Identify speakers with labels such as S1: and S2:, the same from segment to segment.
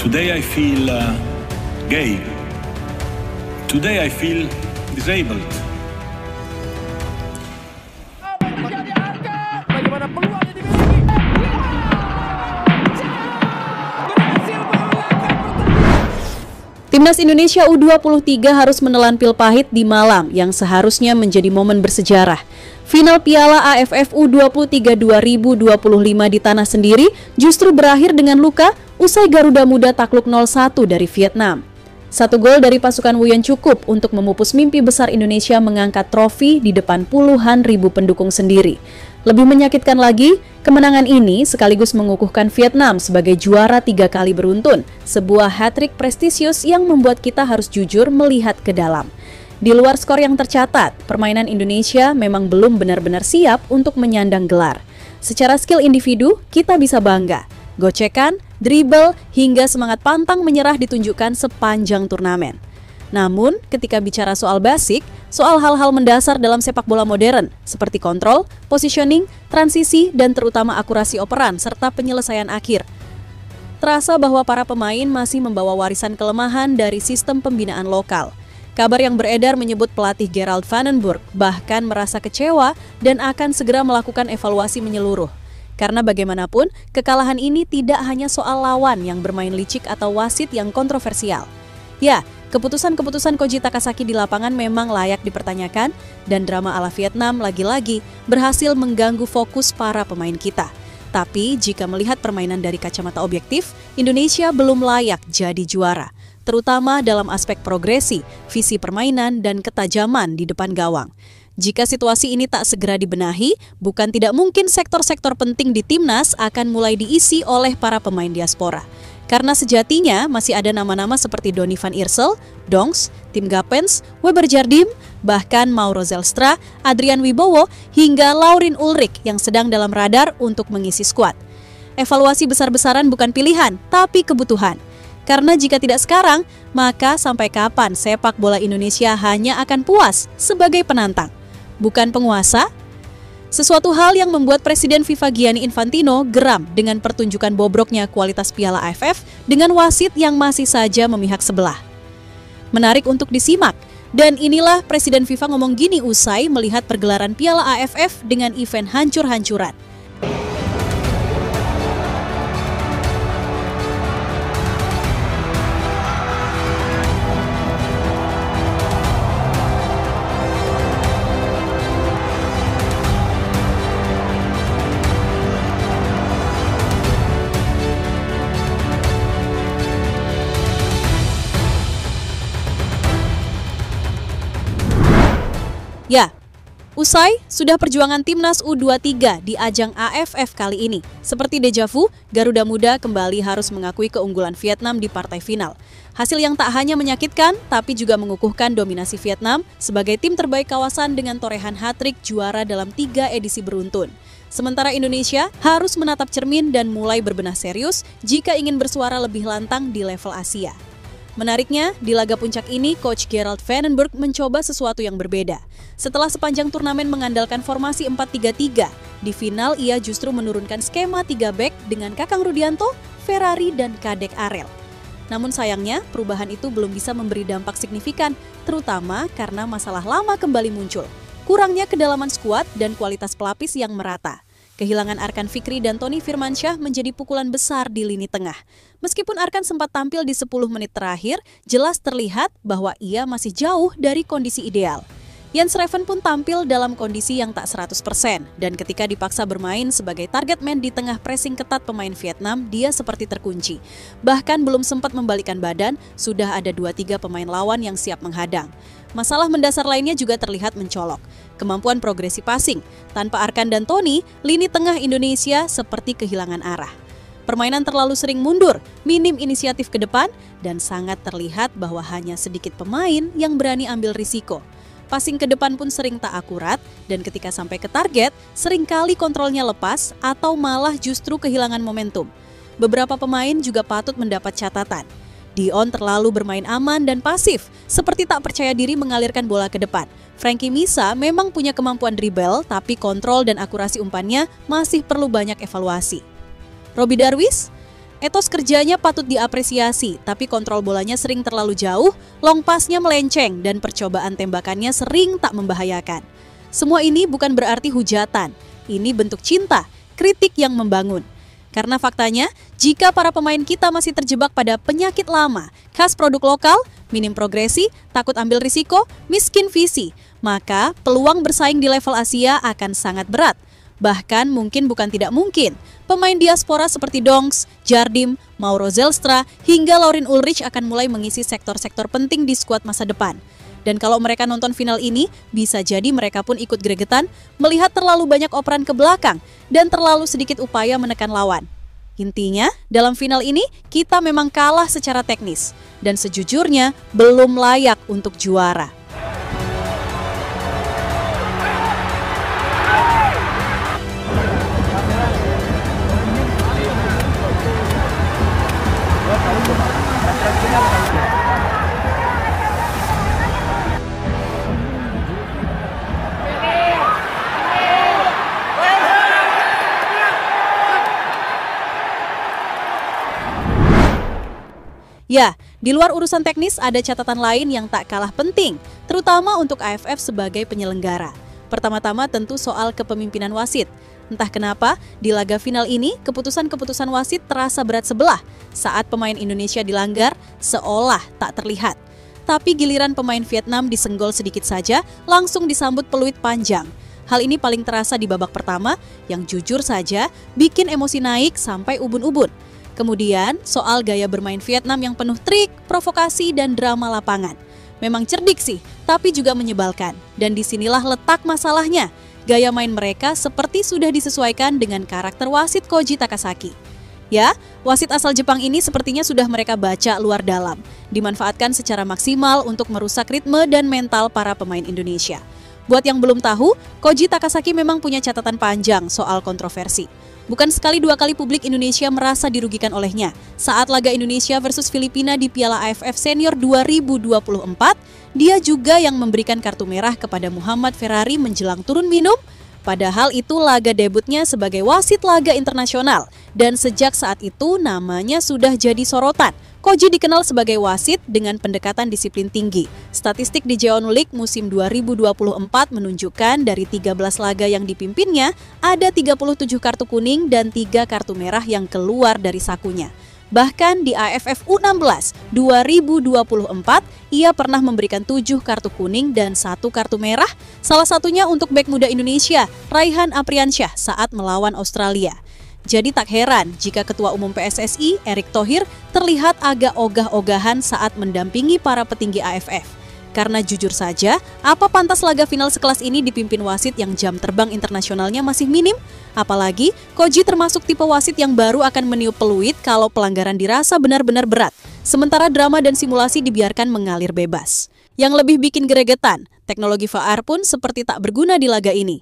S1: Today I feel gay. Today I feel disabled.
S2: Bagaimana peluang yang dimiliki?
S3: Timnas Indonesia U23 harus menelan pil pahit di malam yang seharusnya menjadi momen bersejarah. Final Piala AFF U23 2025 di tanah sendiri justru berakhir dengan luka usai Garuda Muda takluk 0-1 dari Vietnam. 1 gol dari pasukan Wuyen cukup untuk memupus mimpi besar Indonesia mengangkat trofi di depan puluhan ribu pendukung sendiri. Lebih menyakitkan lagi, kemenangan ini sekaligus mengukuhkan Vietnam sebagai juara 3 kali beruntun, sebuah hat-trick prestisius yang membuat kita harus jujur melihat ke dalam. Di luar skor yang tercatat, permainan Indonesia memang belum benar-benar siap untuk menyandang gelar. Secara skill individu, kita bisa bangga. Gocekan, dribble, hingga semangat pantang menyerah ditunjukkan sepanjang turnamen. Namun, ketika bicara soal basic, soal hal-hal mendasar dalam sepak bola modern, seperti kontrol, positioning, transisi, dan terutama akurasi operan serta penyelesaian akhir, terasa bahwa para pemain masih membawa warisan kelemahan dari sistem pembinaan lokal. Kabar yang beredar menyebut pelatih Gerald van den Burg bahkan merasa kecewa dan akan segera melakukan evaluasi menyeluruh. Karena bagaimanapun, kekalahan ini tidak hanya soal lawan yang bermain licik atau wasit yang kontroversial. Ya, keputusan-keputusan Koji Takasaki di lapangan memang layak dipertanyakan dan drama ala Vietnam lagi-lagi berhasil mengganggu fokus para pemain kita. Tapi jika melihat permainan dari kacamata objektif, Indonesia belum layak jadi juara, terutama dalam aspek progresi, visi permainan, dan ketajaman di depan gawang. Jika situasi ini tak segera dibenahi, bukan tidak mungkin sektor-sektor penting di timnas akan mulai diisi oleh para pemain diaspora. Karena sejatinya masih ada nama-nama seperti Donny van Iersel, Dongs, Tim Gapens, Weber Jardim, bahkan Mauro Zelstra, Adrian Wibowo, hingga Laurin Ulrich yang sedang dalam radar untuk mengisi skuad. Evaluasi besar-besaran bukan pilihan, tapi kebutuhan. Karena jika tidak sekarang, maka sampai kapan sepak bola Indonesia hanya akan puas sebagai penantang, bukan penguasa? Sesuatu hal yang membuat Presiden FIFA Gianni Infantino geram dengan pertunjukan bobroknya kualitas Piala AFF dengan wasit yang masih saja memihak sebelah. Menarik untuk disimak, dan inilah Presiden FIFA ngomong gini usai melihat pergelaran Piala AFF dengan event hancur-hancuran. Ya, usai sudah perjuangan timnas U23 di ajang AFF kali ini. Seperti dejavu, Garuda Muda kembali harus mengakui keunggulan Vietnam di partai final. Hasil yang tak hanya menyakitkan, tapi juga mengukuhkan dominasi Vietnam sebagai tim terbaik kawasan dengan torehan hat-trick juara dalam 3 edisi beruntun. Sementara Indonesia harus menatap cermin dan mulai berbenah serius jika ingin bersuara lebih lantang di level Asia. Menariknya, di laga puncak ini, Coach Gerald van den Burg mencoba sesuatu yang berbeda. Setelah sepanjang turnamen mengandalkan formasi 4-3-3, di final ia justru menurunkan skema 3 back dengan Kakang Rudianto, Ferrari, dan Kadek Arel. Namun sayangnya, perubahan itu belum bisa memberi dampak signifikan, terutama karena masalah lama kembali muncul. Kurangnya kedalaman skuad dan kualitas pelapis yang merata. Kehilangan Arkan Fikri dan Tony Firmansyah menjadi pukulan besar di lini tengah. Meskipun Arkan sempat tampil di 10 menit terakhir, jelas terlihat bahwa ia masih jauh dari kondisi ideal. Jens Reven pun tampil dalam kondisi yang tak 100%, dan ketika dipaksa bermain sebagai target man di tengah pressing ketat pemain Vietnam, dia seperti terkunci. Bahkan belum sempat membalikkan badan, sudah ada 2-3 pemain lawan yang siap menghadang. Masalah mendasar lainnya juga terlihat mencolok. Kemampuan progresi passing. Tanpa Arkan dan Tony, lini tengah Indonesia seperti kehilangan arah. Permainan terlalu sering mundur, minim inisiatif ke depan, dan sangat terlihat bahwa hanya sedikit pemain yang berani ambil risiko. Passing ke depan pun sering tak akurat, dan ketika sampai ke target, seringkali kontrolnya lepas atau malah justru kehilangan momentum. Beberapa pemain juga patut mendapat catatan. Dion terlalu bermain aman dan pasif, seperti tak percaya diri mengalirkan bola ke depan. Frankie Misa memang punya kemampuan dribble, tapi kontrol dan akurasi umpannya masih perlu banyak evaluasi. Robbie Darwis? Etos kerjanya patut diapresiasi, tapi kontrol bolanya sering terlalu jauh, long pass-nya melenceng, dan percobaan tembakannya sering tak membahayakan. Semua ini bukan berarti hujatan, ini bentuk cinta, kritik yang membangun. Karena faktanya, jika para pemain kita masih terjebak pada penyakit lama, khas produk lokal, minim progresi, takut ambil risiko, miskin visi, maka peluang bersaing di level Asia akan sangat berat. Bahkan mungkin bukan tidak mungkin, pemain diaspora seperti Donks, Jardim, Mauro Zelstra, hingga Laurin Ulrich akan mulai mengisi sektor-sektor penting di skuad masa depan. Dan kalau mereka nonton final ini, bisa jadi mereka pun ikut gregetan melihat terlalu banyak operan ke belakang dan terlalu sedikit upaya menekan lawan. Intinya, dalam final ini kita memang kalah secara teknis dan sejujurnya belum layak untuk juara. Ya, di luar urusan teknis ada catatan lain yang tak kalah penting, terutama untuk AFF sebagai penyelenggara. Pertama-tama tentu soal kepemimpinan wasit. Entah kenapa, di laga final ini keputusan-keputusan wasit terasa berat sebelah. Saat pemain Indonesia dilanggar, seolah tak terlihat. Tapi giliran pemain Vietnam disenggol sedikit saja, langsung disambut peluit panjang. Hal ini paling terasa di babak pertama, yang jujur saja bikin emosi naik sampai ubun-ubun. Kemudian, soal gaya bermain Vietnam yang penuh trik, provokasi, dan drama lapangan. Memang cerdik sih, tapi juga menyebalkan. Dan disinilah letak masalahnya. Gaya main mereka seperti sudah disesuaikan dengan karakter wasit Koji Takasaki. Ya, wasit asal Jepang ini sepertinya sudah mereka baca luar dalam. Dimanfaatkan secara maksimal untuk merusak ritme dan mental para pemain Indonesia. Buat yang belum tahu, Koji Takasaki memang punya catatan panjang soal kontroversi. Bukan sekali dua kali publik Indonesia merasa dirugikan olehnya. Saat laga Indonesia versus Filipina di Piala AFF Senior 2024, dia juga yang memberikan kartu merah kepada Muhammad Ferrari menjelang turun minum. Padahal itu laga debutnya sebagai wasit laga internasional. Dan sejak saat itu namanya sudah jadi sorotan. Koji dikenal sebagai wasit dengan pendekatan disiplin tinggi. Statistik di Jeon League musim 2024 menunjukkan dari 13 laga yang dipimpinnya, ada 37 kartu kuning dan 3 kartu merah yang keluar dari sakunya. Bahkan di AFF U16 2024, ia pernah memberikan 7 kartu kuning dan 1 kartu merah, salah satunya untuk bek muda Indonesia, Raihan Apriansyah saat melawan Australia. Jadi tak heran jika Ketua Umum PSSI, Erick Thohir, terlihat agak ogah-ogahan saat mendampingi para petinggi AFF. Karena jujur saja, apa pantas laga final sekelas ini dipimpin wasit yang jam terbang internasionalnya masih minim? Apalagi, Koji termasuk tipe wasit yang baru akan meniup peluit kalau pelanggaran dirasa benar-benar berat. Sementara drama dan simulasi dibiarkan mengalir bebas. Yang lebih bikin gregetan, teknologi VAR pun seperti tak berguna di laga ini.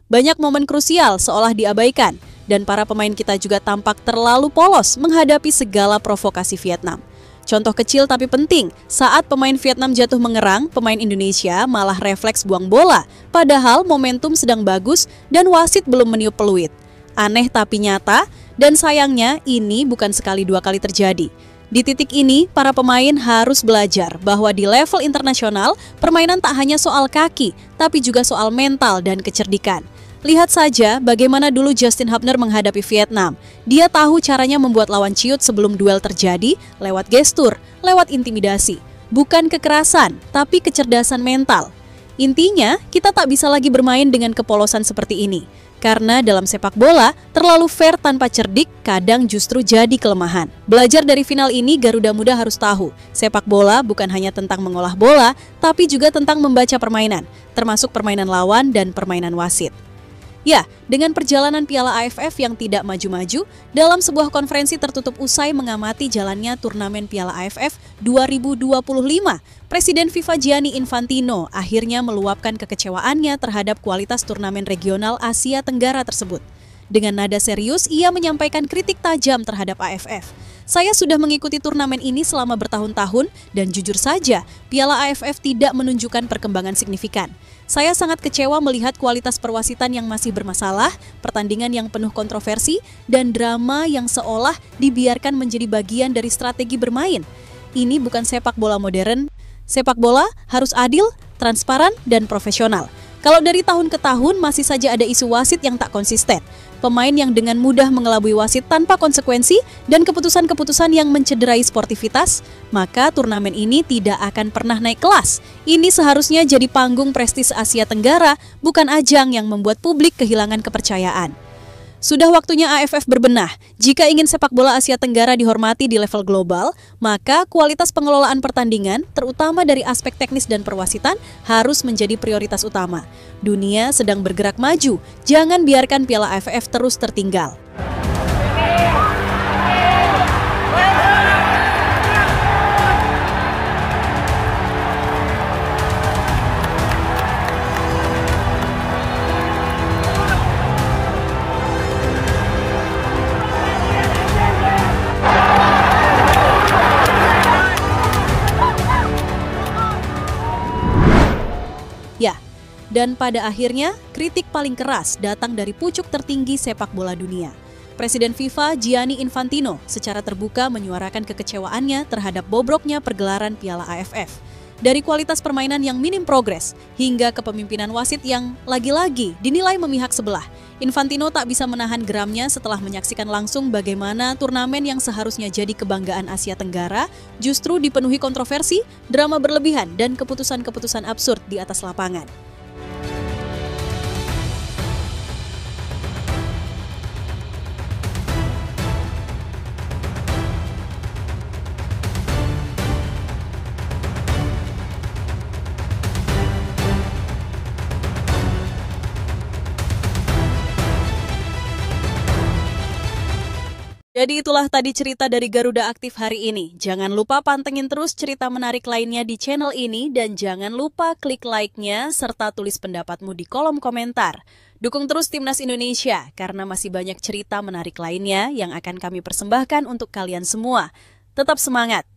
S3: Banyak momen krusial seolah diabaikan. Dan para pemain kita juga tampak terlalu polos menghadapi segala provokasi Vietnam. Contoh kecil tapi penting, saat pemain Vietnam jatuh mengerang, pemain Indonesia malah refleks buang bola. Padahal momentum sedang bagus dan wasit belum meniup peluit. Aneh tapi nyata, dan sayangnya ini bukan sekali dua kali terjadi. Di titik ini, para pemain harus belajar bahwa di level internasional, permainan tak hanya soal kaki, tapi juga soal mental dan kecerdikan. Lihat saja bagaimana dulu Justin Hubner menghadapi Vietnam. Dia tahu caranya membuat lawan ciut sebelum duel terjadi lewat gestur, lewat intimidasi. Bukan kekerasan, tapi kecerdasan mental. Intinya, kita tak bisa lagi bermain dengan kepolosan seperti ini. Karena dalam sepak bola, terlalu fair tanpa cerdik kadang justru jadi kelemahan. Belajar dari final ini, Garuda Muda harus tahu, sepak bola bukan hanya tentang mengolah bola, tapi juga tentang membaca permainan, termasuk permainan lawan dan permainan wasit. Ya, dengan perjalanan Piala AFF yang tidak maju-maju, dalam sebuah konferensi tertutup usai mengamati jalannya turnamen Piala AFF 2025, Presiden FIFA Gianni Infantino akhirnya meluapkan kekecewaannya terhadap kualitas turnamen regional Asia Tenggara tersebut. Dengan nada serius, ia menyampaikan kritik tajam terhadap AFF. Saya sudah mengikuti turnamen ini selama bertahun-tahun dan jujur saja, Piala AFF tidak menunjukkan perkembangan signifikan. Saya sangat kecewa melihat kualitas perwasitan yang masih bermasalah, pertandingan yang penuh kontroversi, dan drama yang seolah dibiarkan menjadi bagian dari strategi bermain. Ini bukan sepak bola modern. Sepak bola harus adil, transparan, dan profesional. Kalau dari tahun ke tahun masih saja ada isu wasit yang tak konsisten, pemain yang dengan mudah mengelabui wasit tanpa konsekuensi, dan keputusan-keputusan yang mencederai sportivitas, maka turnamen ini tidak akan pernah naik kelas. Ini seharusnya jadi panggung prestis Asia Tenggara, bukan ajang yang membuat publik kehilangan kepercayaan. Sudah waktunya AFF berbenah. Jika ingin sepak bola Asia Tenggara dihormati di level global, maka kualitas pengelolaan pertandingan, terutama dari aspek teknis dan perwasitan, harus menjadi prioritas utama. Dunia sedang bergerak maju, jangan biarkan Piala AFF terus tertinggal. Ya, dan pada akhirnya kritik paling keras datang dari pucuk tertinggi sepak bola dunia. Presiden FIFA Gianni Infantino secara terbuka menyuarakan kekecewaannya terhadap bobroknya pergelaran Piala AFF. Dari kualitas permainan yang minim progres hingga kepemimpinan wasit yang lagi-lagi dinilai memihak sebelah, Infantino tak bisa menahan geramnya setelah menyaksikan langsung bagaimana turnamen yang seharusnya jadi kebanggaan Asia Tenggara justru dipenuhi kontroversi, drama berlebihan, dan keputusan-keputusan absurd di atas lapangan. Jadi itulah tadi cerita dari Garuda Aktif hari ini. Jangan lupa pantengin terus cerita menarik lainnya di channel ini dan jangan lupa klik like-nya serta tulis pendapatmu di kolom komentar. Dukung terus Timnas Indonesia karena masih banyak cerita menarik lainnya yang akan kami persembahkan untuk kalian semua. Tetap semangat!